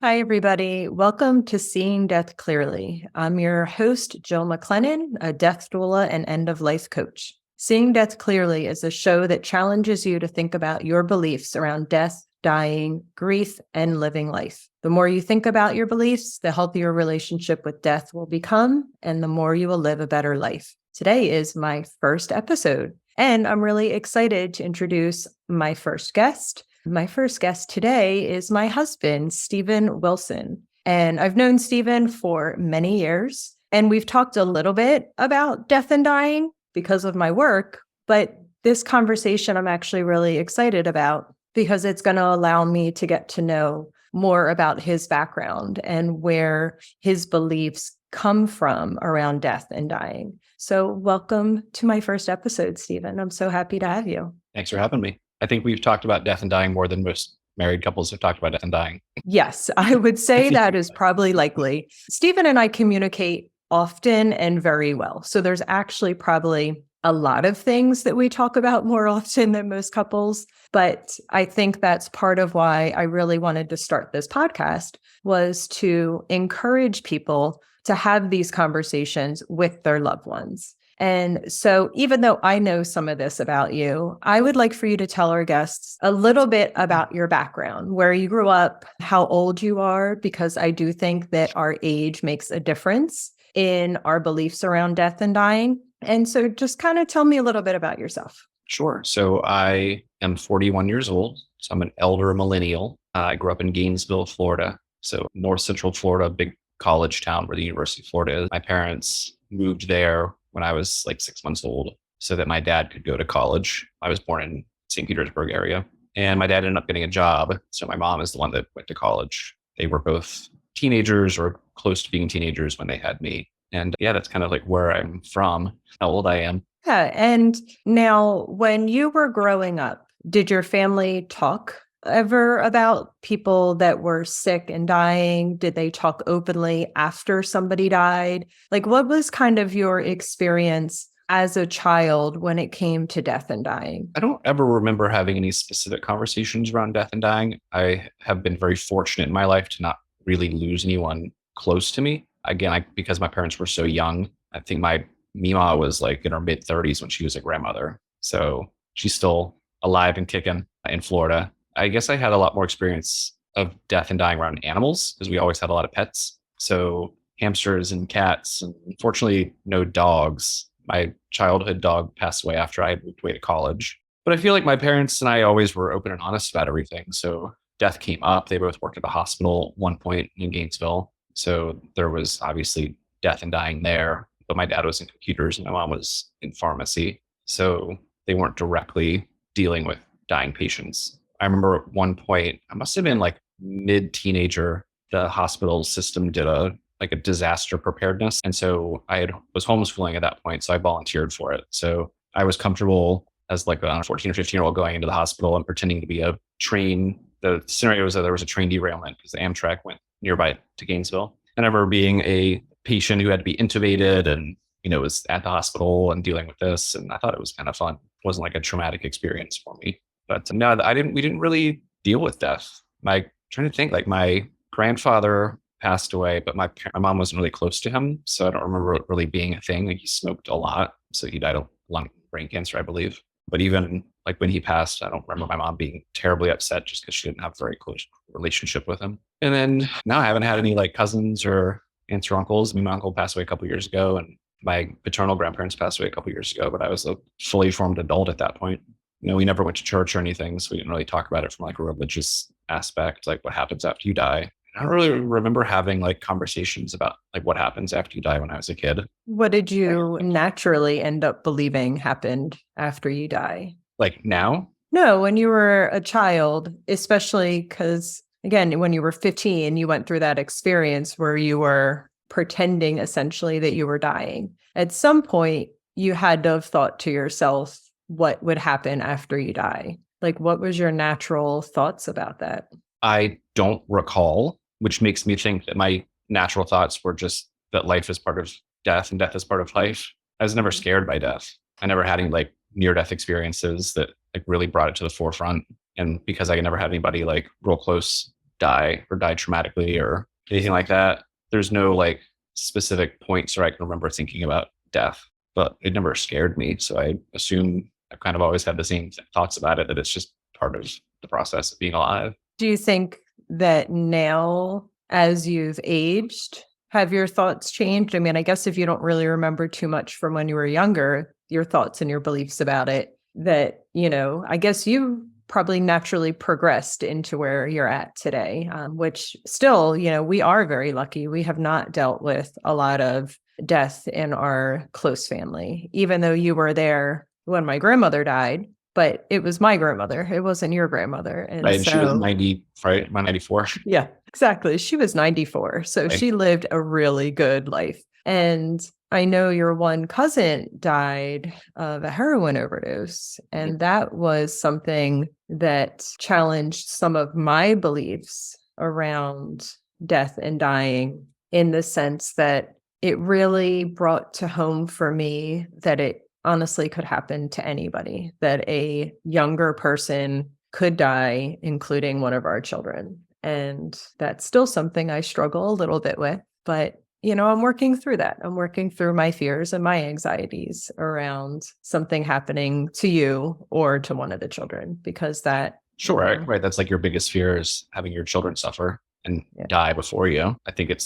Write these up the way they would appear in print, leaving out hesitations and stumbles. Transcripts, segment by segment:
Hi, everybody. Welcome to Seeing Death Clearly. I'm your host, Jill McClennen, a death doula and end-of-life coach. Seeing Death Clearly is a show that challenges you to think about your beliefs around death, dying, grief, and living life. The more you think about your beliefs, the healthier relationship with death will become, and the more you will live a better life. Today is my first episode, and I'm really excited to introduce my first guest. My first guest today is my husband, Stephen Wilson. And I've known Stephen for many years, and we've talked a little bit about death and dying because of my work. But this conversation I'm actually really excited about because it's going to allow me to get to know more about his background and where his beliefs come from around death and dying. So welcome to my first episode, Stephen. I'm so happy to have you. Thanks for having me. I think we've talked about death and dying more than most married couples have talked about death and dying. Yes, I would say that is probably likely. Stephen and I communicate often and very well. So there's actually probably a lot of things that we talk about more often than most couples. But I think that's part of why I really wanted to start this podcast was to encourage people to have these conversations with their loved ones. And so even though I know some of this about you, I would like for you to tell our guests a little bit about your background, where you grew up, how old you are, because I do think that our age makes a difference in our beliefs around death and dying. And so just kind of tell me a little bit about yourself. Sure. So I am 41 years old. So I'm an elder millennial. I grew up in Gainesville, Florida. So North Central Florida, big college town where the University of Florida is. My parents moved there when I was like 6 months old so that my dad could go to college. I was born in St. Petersburg area, and my dad ended up getting a job. So my mom is the one that went to college. They were both teenagers or close to being teenagers when they had me. And yeah, that's kind of like where I'm from, how old I am. Yeah. And now, when you were growing up, did your family talk ever about people that were sick and dying? Did they talk openly after somebody died? Like, what was kind of your experience as a child when it came to death and dying? I don't ever remember having any specific conversations around death and dying. I have been very fortunate in my life to not really lose anyone close to me. Again, because my parents were so young, I think my Mima was like in her mid 30s when she was a grandmother. So she's still alive and kicking in Florida. I guess I had a lot more experience of death and dying around animals because we always had a lot of pets. So hamsters and cats, and unfortunately, no dogs. My childhood dog passed away after I moved away to college. But I feel like my parents and I always were open and honest about everything. So death came up. They both worked at a hospital at one point in Gainesville. So there was obviously death and dying there. But my dad was in computers and my mom was in pharmacy. So they weren't directly dealing with dying patients. I remember at one point, I must have been like mid-teenager, the hospital system did a disaster preparedness. And so was homeschooling at that point. So I volunteered for it. So I was comfortable as like a 14 or 15-year-old going into the hospital and pretending to be a train. The scenario was that there was a train derailment because the Amtrak went nearby to Gainesville. And I remember being a patient who had to be intubated and, was at the hospital and dealing with this. And I thought it was kind of fun. It wasn't like a traumatic experience for me. But no, we didn't really deal with death. Trying to think, like my grandfather passed away, but my mom wasn't really close to him. So I don't remember it really being a thing. Like he smoked a lot. So he died of lung brain cancer, I believe. But even like when he passed, I don't remember my mom being terribly upset just because she didn't have a very close relationship with him. And then now I haven't had any like cousins or aunts or uncles. I mean, my uncle passed away a couple of years ago and my paternal grandparents passed away a couple of years ago, but I was a fully formed adult at that point. We never went to church or anything, so we didn't really talk about it from like a religious aspect, like what happens after you die. I don't really remember having like conversations about like what happens after you die when I was a kid. What did you naturally end up believing happened after you die? Like now? No, when you were a child, especially because, again, when you were 15, you went through that experience where you were pretending essentially that you were dying. At some point, you had to have thought to yourself what would happen after you die. Like, what was your natural thoughts about that? I don't recall, which makes me think that my natural thoughts were just that life is part of death and death is part of life. I was never scared by death. I never had any like near-death experiences that like really brought it to the forefront. And because I never had anybody like real close die or die traumatically or anything like that. There's no like specific points where I can remember thinking about death, but it never scared me. So I assume I've kind of always had the same thoughts about it, that it's just part of the process of being alive. Do you think that now, as you've aged, have your thoughts changed? I mean, I guess if you don't really remember too much from when you were younger, your thoughts and your beliefs about it, that, I guess you probably naturally progressed into where you're at today, which still, we are very lucky. We have not dealt with a lot of death in our close family, even though you were there when my grandmother died. But it was my grandmother. It wasn't your grandmother. And Right. And she was so, 90, right? My 94. yeah, exactly. She was 94. So Right. she lived a really good life. And I know your one cousin died of a heroin overdose. And that was something that challenged some of my beliefs around death and dying, in the sense that it really brought to home for me that it honestly could happen to anybody, that a younger person could die, including one of our children. And that's still something I struggle a little bit with. But, I'm working through that. I'm working through my fears and my anxieties around something happening to you or to one of the children, because that. Sure. Right. That's like your biggest fear, is having your children suffer and die before you. I think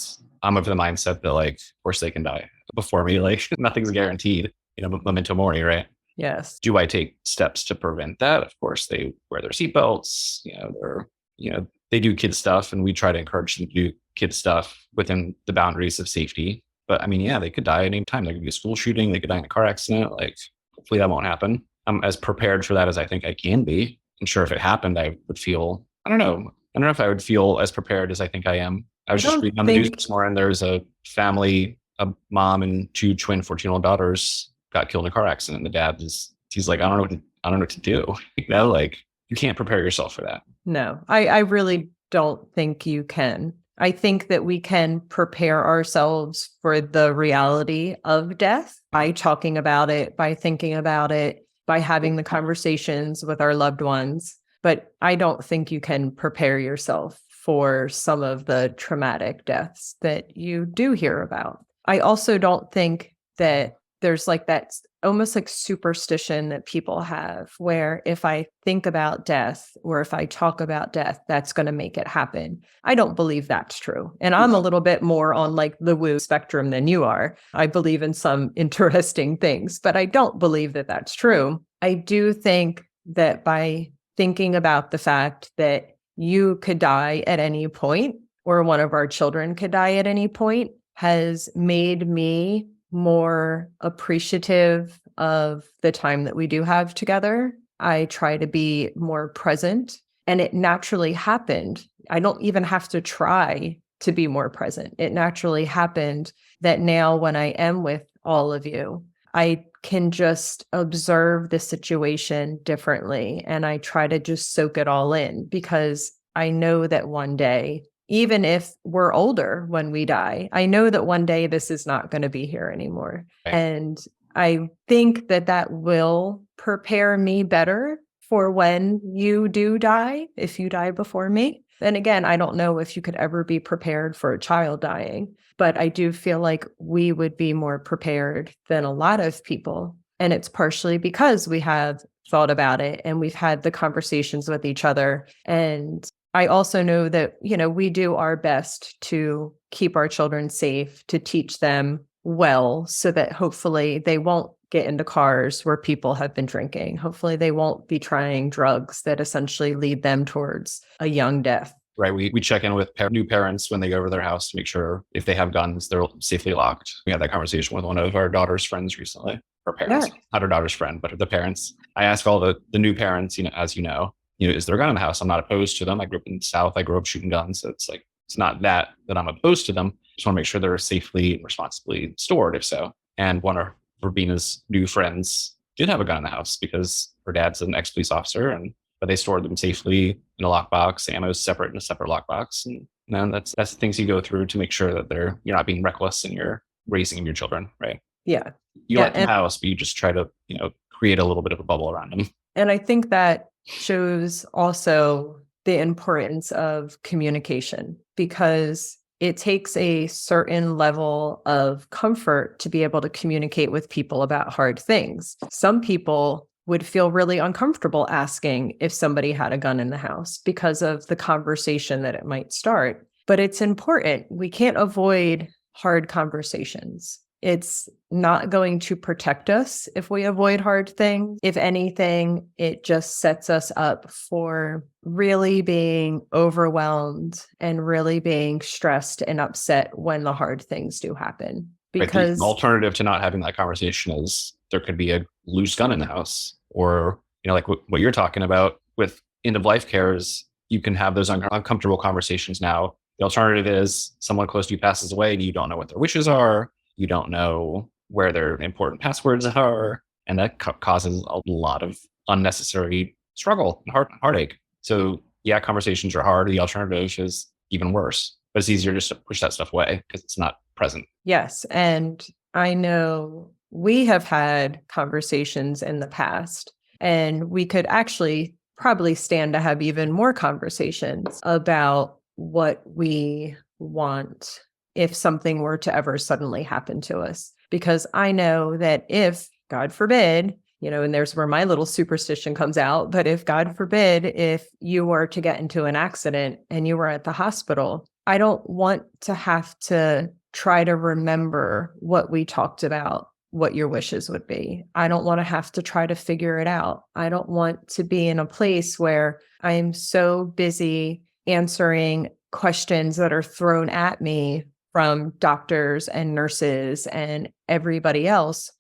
I'm of the mindset that, like, of course they can die before me. Like, nothing's guaranteed. Memento mori, right? Yes. Do I take steps to prevent that? Of course, they wear their seatbelts. They do kid stuff, and we try to encourage them to do kid stuff within the boundaries of safety. But I mean, yeah, they could die at any time. There could be a school shooting. They could die in a car accident. Like, hopefully that won't happen. I'm as prepared for that as I think I can be. I'm sure if it happened, I would feel, I don't know if I would feel as prepared as I think I am. I was just reading on the news this morning. There's a family, a mom and two twin 14-year-old daughters got killed in a car accident. The dad he's like, I don't know what to do. Like, you can't prepare yourself for that. No, I really don't think you can. I think that we can prepare ourselves for the reality of death by talking about it, by thinking about it, by having the conversations with our loved ones. But I don't think you can prepare yourself for some of the traumatic deaths that you do hear about. I also don't think that there's like that almost like superstition that people have, where if I think about death or if I talk about death, that's going to make it happen. I don't believe that's true. And I'm a little bit more on like the woo spectrum than you are. I believe in some interesting things, but I don't believe that that's true. I do think that by thinking about the fact that you could die at any point, or one of our children could die at any point, has made me more appreciative of the time that we do have together. I try to be more present, and it naturally happened. I don't even have to try to be more present. It naturally happened that now when I am with all of you, I can just observe the situation differently, and I try to just soak it all in, because I know that one day, even if we're older when we die, I know that one day this is not going to be here anymore. Right. And I think that that will prepare me better for when you do die, if you die before me. And again, I don't know if you could ever be prepared for a child dying, but I do feel like we would be more prepared than a lot of people. And it's partially because we have thought about it and we've had the conversations with each other. And I also know that, we do our best to keep our children safe, to teach them well, so that hopefully they won't get into cars where people have been drinking. Hopefully they won't be trying drugs that essentially lead them towards a young death. Right. We check in with new parents when they go over their house to make sure if they have guns, they're safely locked. We had that conversation with one of our daughter's friends recently. Her parents, not her daughter's friend, but the parents. I ask all the new parents, as is there a gun in the house? I'm not opposed to them. I grew up in the South. I grew up shooting guns. So it's like, it's not that I'm opposed to them. Just want to make sure they're safely and responsibly stored, if so. And one of Rubina's new friends did have a gun in the house because her dad's an ex-police officer, but they stored them safely in a lockbox. Ammo's separate in a separate lockbox. And that's the things you go through to make sure that you're not being reckless and you're raising your children, right? Yeah. You like the house, but you just try to, create a little bit of a bubble around them. And I think that shows also the importance of communication, because it takes a certain level of comfort to be able to communicate with people about hard things. Some people would feel really uncomfortable asking if somebody had a gun in the house because of the conversation that it might start. But it's important. We can't avoid hard conversations. It's not going to protect us if we avoid hard things. If anything, it just sets us up for really being overwhelmed and really being stressed and upset when the hard things do happen. Because the alternative to not having that conversation is there could be a loose gun in the house, or, like what you're talking about with end of life care is you can have those uncomfortable conversations now. The alternative is someone close to you passes away and you don't know what their wishes are. You don't know where their important passwords are. And that causes a lot of unnecessary struggle and heartache. So yeah, conversations are hard. The alternative is even worse, but it's easier just to push that stuff away because it's not present. Yes. And I know we have had conversations in the past, and we could actually probably stand to have even more conversations about what we want if something were to ever suddenly happen to us. Because I know that if, God forbid, and there's where my little superstition comes out, but if, God forbid, if you were to get into an accident and you were at the hospital, I don't want to have to try to remember what we talked about, what your wishes would be. I don't want to have to try to figure it out. I don't want to be in a place where I am so busy answering questions that are thrown at me from doctors and nurses and everybody else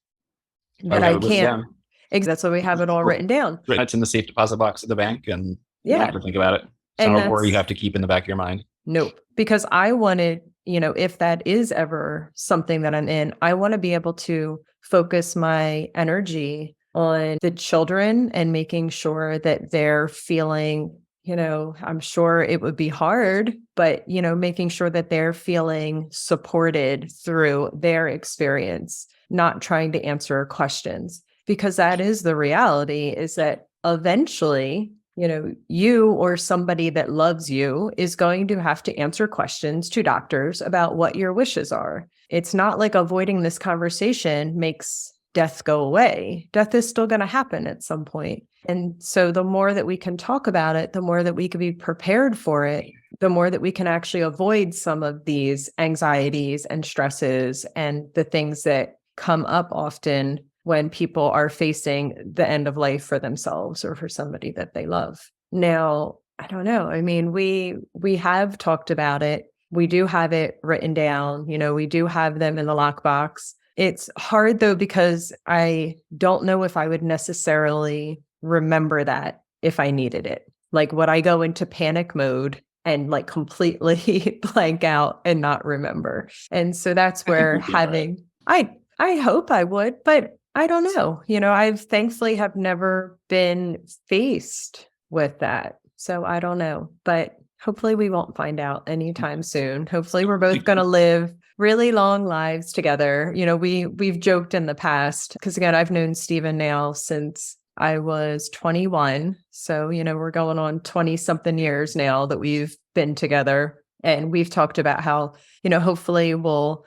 that I can't. That's why we have it all written down. It's in the safe deposit box at the bank, and you don't have to think about it. It's not a worry you have to keep in the back of your mind. Nope. Because I wanted, if that is ever something that I'm in, I want to be able to focus my energy on the children and making sure that they're feeling, I'm sure it would be hard, but, making sure that they're feeling supported through their experience, not trying to answer questions, because that is the reality, is that eventually, you or somebody that loves you is going to have to answer questions to doctors about what your wishes are. It's not like avoiding this conversation makes death go away. Death is still going to happen at some point. And so the more that we can talk about it, the more that we can be prepared for it, the more that we can actually avoid some of these anxieties and stresses and the things that come up often when people are facing the end of life for themselves or for somebody that they love. Now, I don't know. I mean, we have talked about it. We do have it written down. We do have them in the lockbox. It's hard though, because I don't know if I would necessarily remember that if I needed it. Like, would I go into panic mode and like completely blank out and not remember? And so that's where I hope I would, but I don't know. I've thankfully have never been faced with that. So I don't know, but hopefully we won't find out anytime soon. Hopefully we're both going to live really long lives together. We've joked in the past, because again, I've known Stephen now since I was 21. So, we're going on 20 something years now that we've been together. And we've talked about how, hopefully we'll,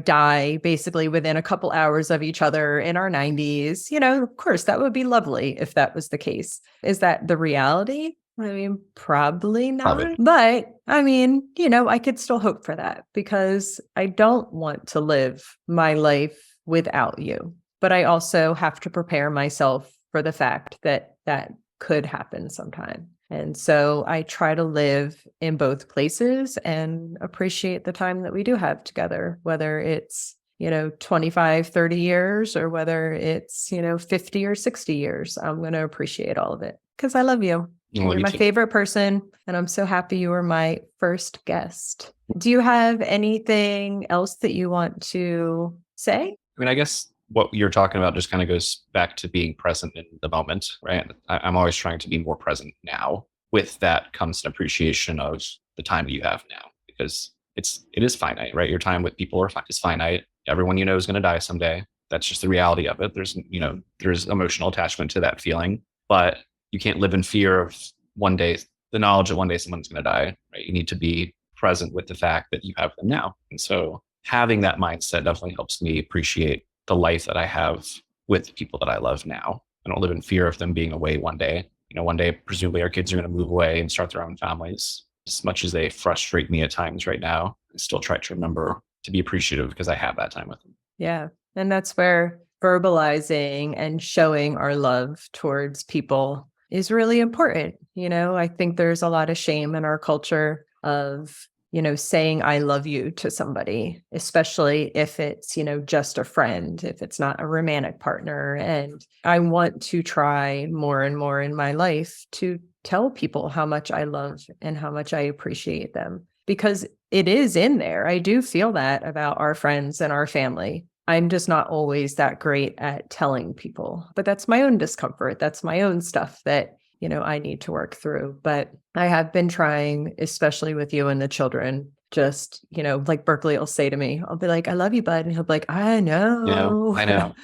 die basically within a couple hours of each other in our 90s. Of course, that would be lovely if that was the case. Is that the reality? I mean, probably not. But I mean, I could still hope for that, because I don't want to live my life without you. But I also have to prepare myself for the fact that that could happen sometime. And so I try to live in both places and appreciate the time that we do have together, whether it's, 25, 30 years, or whether it's, 50 or 60 years. I'm going to appreciate all of it because I love you. You're my favorite person, and I'm so happy you were my first guest. Do you have anything else that you want to say? I mean, I guess what you're talking about just kind of goes back to being present in the moment, right? I'm always trying to be more present now. With that comes an appreciation of the time that you have now, because it is finite, right? Your time with people is finite. Everyone is going to die someday. That's just the reality of it. There's emotional attachment to that feeling, but you can't live in fear of one day the knowledge that one day someone's going to die, right? You need to be present with the fact that you have them now. And so having that mindset definitely helps me appreciate the life that I have with the people that I love now. I don't live in fear of them being away one day. One day, presumably our kids are going to move away and start their own families. As much as they frustrate me at times right now, I still try to remember to be appreciative because I have that time with them. Yeah. And that's where verbalizing and showing our love towards people is really important. I think there's a lot of shame in our culture of, saying I love you to somebody, especially if it's, just a friend, if it's not a romantic partner. And I want to try more and more in my life to tell people how much I love and how much I appreciate them, because it is in there. I do feel that about our friends and our family. I'm just not always that great at telling people, but that's my own discomfort. That's my own stuff that, I need to work through. But I have been trying, especially with you and the children, just, like Berkeley will say to me, I'll be like, I love you, bud. And he'll be like, I know. I know.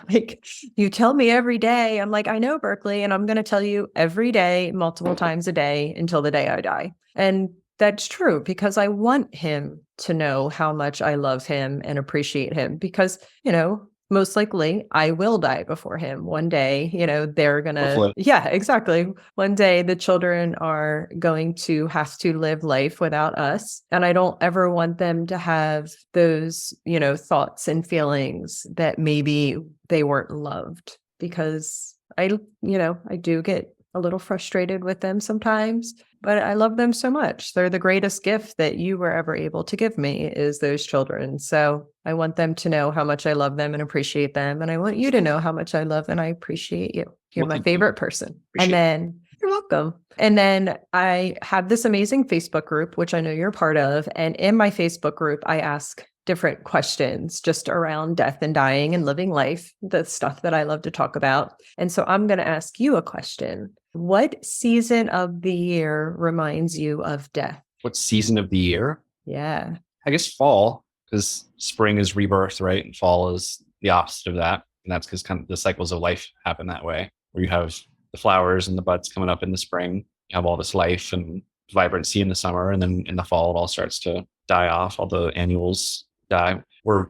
Like, you tell me every day. I'm like, I know, Berkeley. And I'm going to tell you every day, multiple times a day until the day I die. And that's true, because I want him to know how much I love him and appreciate him, because, most likely I will die before him. One day, they're going to, yeah, exactly. One day the children are going to have to live life without us. And I don't ever want them to have those, thoughts and feelings that maybe they weren't loved, because I do get a little frustrated with them sometimes, but I love them so much. They're the greatest gift that you were ever able to give me, is those children. So I want them to know how much I love them and appreciate them. And I want you to know how much I love and I appreciate you. You're my favorite person. And then you're welcome. And then I have this amazing Facebook group, which I know you're part of. And in my Facebook group, I ask different questions just around death and dying and living life, the stuff that I love to talk about. And so I'm going to ask you a question. What season of the year reminds you of death? What season of the year? Yeah. I guess fall, because spring is rebirth, right? And fall is the opposite of that. And that's because kind of the cycles of life happen that way, where you have the flowers and the buds coming up in the spring. You have all this life and vibrancy in the summer. And then in the fall, it all starts to die off. All the annuals die. We're,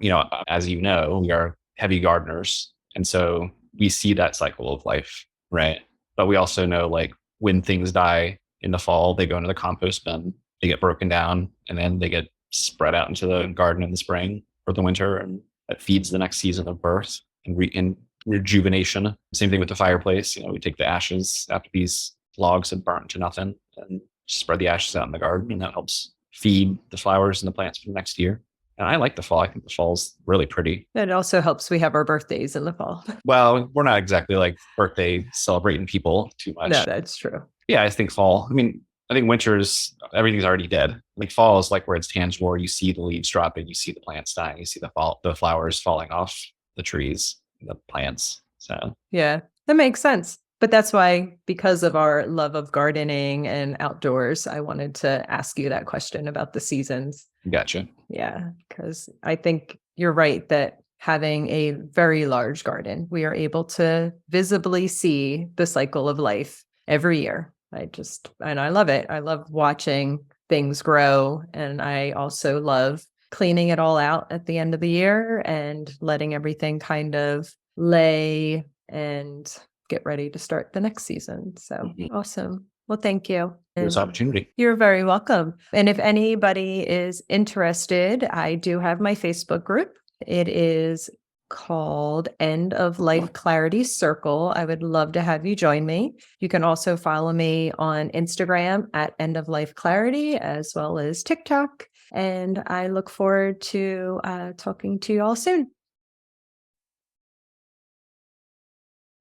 as you know, we are heavy gardeners. And so we see that cycle of life, right? But we also know, like, when things die in the fall, they go into the compost bin, they get broken down, and then they get spread out into the garden in the spring or the winter. And that feeds the next season of birth and rejuvenation. Same thing with the fireplace. We take the ashes after these logs have burnt to nothing and spread the ashes out in the garden. And that helps feed the flowers and the plants for the next year. And I like the fall. I think the fall's really pretty. It also helps we have our birthdays in the fall. Well, we're not exactly like birthday celebrating people too much. No, that's true. Yeah, I think fall. I think winter's, everything's already dead. Like fall is like where it's tangible, where you see the leaves dropping, you see the plants dying, you see the flowers falling off the trees, the plants. So yeah, that makes sense. But that's why, because of our love of gardening and outdoors, I wanted to ask you that question about the seasons. Gotcha. Yeah, because I think you're right that having a very large garden, we are able to visibly see the cycle of life every year. And I love it. I love watching things grow. And I also love cleaning it all out at the end of the year and letting everything kind of lay and get ready to start the next season. So Awesome. Well, thank you. For this opportunity. You're very welcome. And if anybody is interested, I do have my Facebook group. It is called End of Life Clarity Circle. I would love to have you join me. You can also follow me on Instagram at End of Life Clarity, as well as TikTok. And I look forward to talking to you all soon.